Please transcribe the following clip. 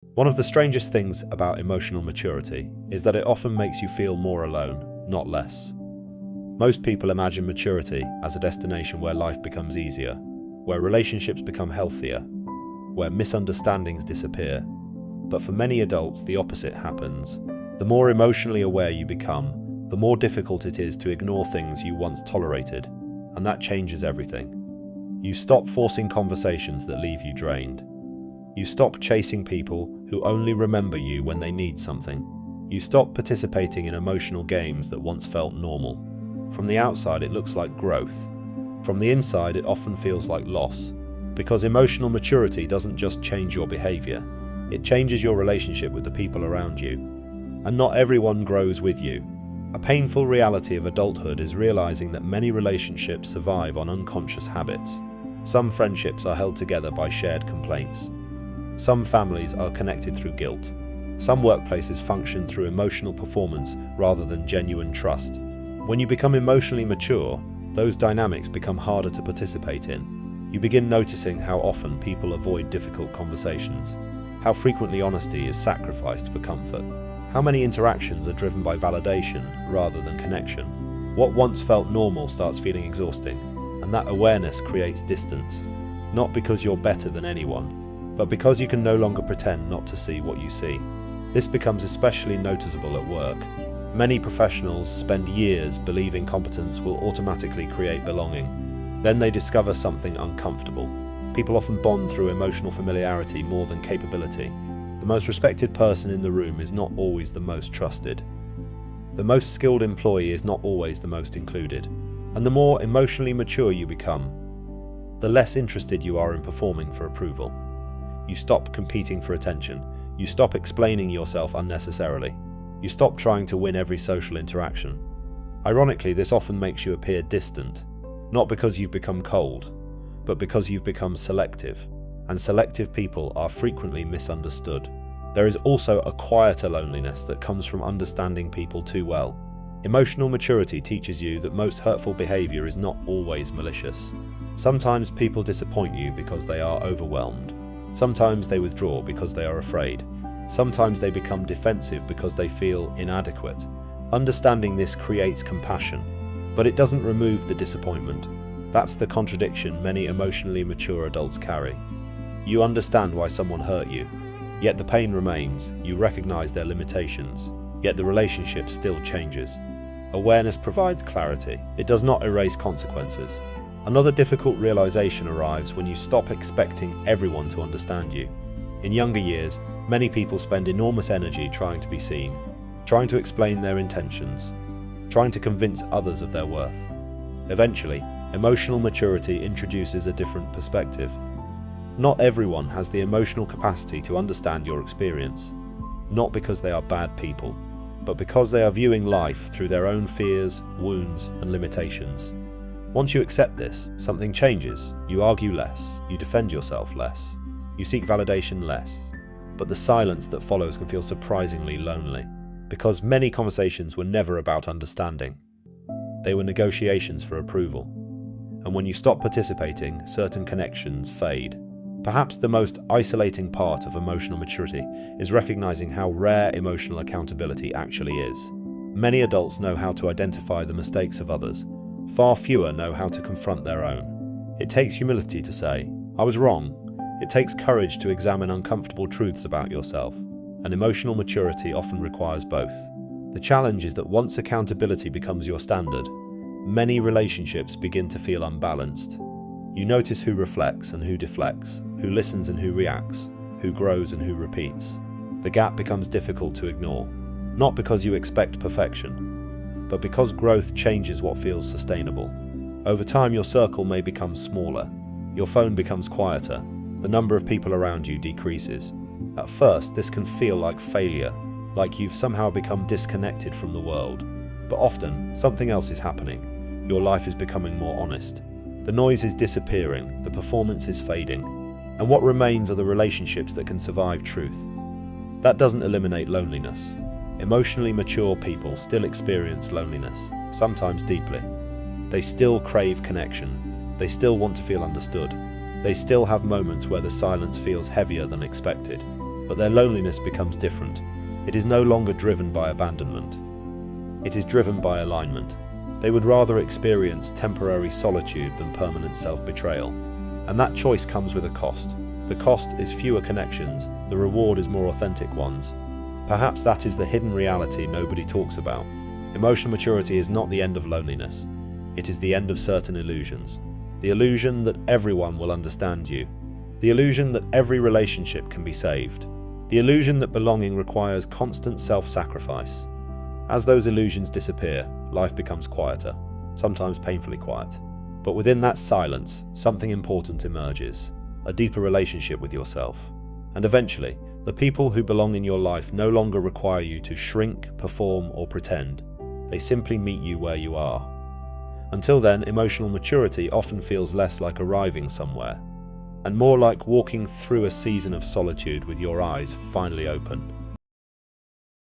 One of the strangest things about emotional maturity is that it often makes you feel more alone, not less. Most people imagine maturity as a destination where life becomes easier, where relationships become healthier, where misunderstandings disappear. But for many adults, the opposite happens. The more emotionally aware you become, the more difficult it is to ignore things you once tolerated, and that changes everything. You stop forcing conversations that leave you drained. You stop chasing people who only remember you when they need something. You stop participating in emotional games that once felt normal. From the outside, it looks like growth. From the inside, it often feels like loss. Because emotional maturity doesn't just change your behavior, it changes your relationship with the people around you. And not everyone grows with you. A painful reality of adulthood is realizing that many relationships survive on unconscious habits. Some friendships are held together by shared complaints. Some families are connected through guilt. Some workplaces function through emotional performance rather than genuine trust. When you become emotionally mature, those dynamics become harder to participate in. You begin noticing how often people avoid difficult conversations, how frequently honesty is sacrificed for comfort, how many interactions are driven by validation rather than connection. What once felt normal starts feeling exhausting, and that awareness creates distance, not because you're better than anyone, but because you can no longer pretend not to see what you see. This becomes especially noticeable at work. Many professionals spend years believing competence will automatically create belonging. Then they discover something uncomfortable. People often bond through emotional familiarity more than capability. The most respected person in the room is not always the most trusted. The most skilled employee is not always the most included. And the more emotionally mature you become, the less interested you are in performing for approval. You stop competing for attention. You stop explaining yourself unnecessarily. You stop trying to win every social interaction. Ironically, this often makes you appear distant, not because you've become cold, but because you've become selective, and selective people are frequently misunderstood. There is also a quieter loneliness that comes from understanding people too well. Emotional maturity teaches you that most hurtful behavior is not always malicious. Sometimes people disappoint you because they are overwhelmed. Sometimes they withdraw because they are afraid. Sometimes they become defensive because they feel inadequate. Understanding this creates compassion, but it doesn't remove the disappointment. That's the contradiction many emotionally mature adults carry. You understand why someone hurt you, yet the pain remains. You recognize their limitations, yet the relationship still changes. Awareness provides clarity. It does not erase consequences. Another difficult realization arrives when you stop expecting everyone to understand you. In younger years, many people spend enormous energy trying to be seen, trying to explain their intentions, trying to convince others of their worth. Eventually, emotional maturity introduces a different perspective. Not everyone has the emotional capacity to understand your experience, not because they are bad people, but because they are viewing life through their own fears, wounds, and limitations. Once you accept this, something changes. You argue less, you defend yourself less, you seek validation less. But the silence that follows can feel surprisingly lonely, because many conversations were never about understanding. They were negotiations for approval. And when you stop participating, certain connections fade. Perhaps the most isolating part of emotional maturity is recognizing how rare emotional accountability actually is. Many adults know how to identify the mistakes of others. Far fewer know how to confront their own. It takes humility to say, "I was wrong." It takes courage to examine uncomfortable truths about yourself, and emotional maturity often requires both. The challenge is that once accountability becomes your standard, many relationships begin to feel unbalanced. You notice who reflects and who deflects, who listens and who reacts, who grows and who repeats. The gap becomes difficult to ignore, not because you expect perfection, but because growth changes what feels sustainable. Over time, your circle may become smaller, your phone becomes quieter, the number of people around you decreases. At first, this can feel like failure, like you've somehow become disconnected from the world. But often, something else is happening. Your life is becoming more honest. The noise is disappearing, the performance is fading, and what remains are the relationships that can survive truth. That doesn't eliminate loneliness. Emotionally mature people still experience loneliness, sometimes deeply. They still crave connection. They still want to feel understood. They still have moments where the silence feels heavier than expected. but their loneliness becomes different. It is no longer driven by abandonment. It is driven by alignment. They would rather experience temporary solitude than permanent self-betrayal. And that choice comes with a cost. The cost is fewer connections, the reward is more authentic ones. Perhaps that is the hidden reality nobody talks about. Emotional maturity is not the end of loneliness. It is the end of certain illusions. The illusion that everyone will understand you. The illusion that every relationship can be saved. The illusion that belonging requires constant self-sacrifice. As those illusions disappear, life becomes quieter, sometimes painfully quiet. But within that silence, something important emerges, a deeper relationship with yourself. And eventually, the people who belong in your life no longer require you to shrink, perform, or pretend. They simply meet you where you are. Until then, emotional maturity often feels less like arriving somewhere, and more like walking through a season of solitude with your eyes finally open.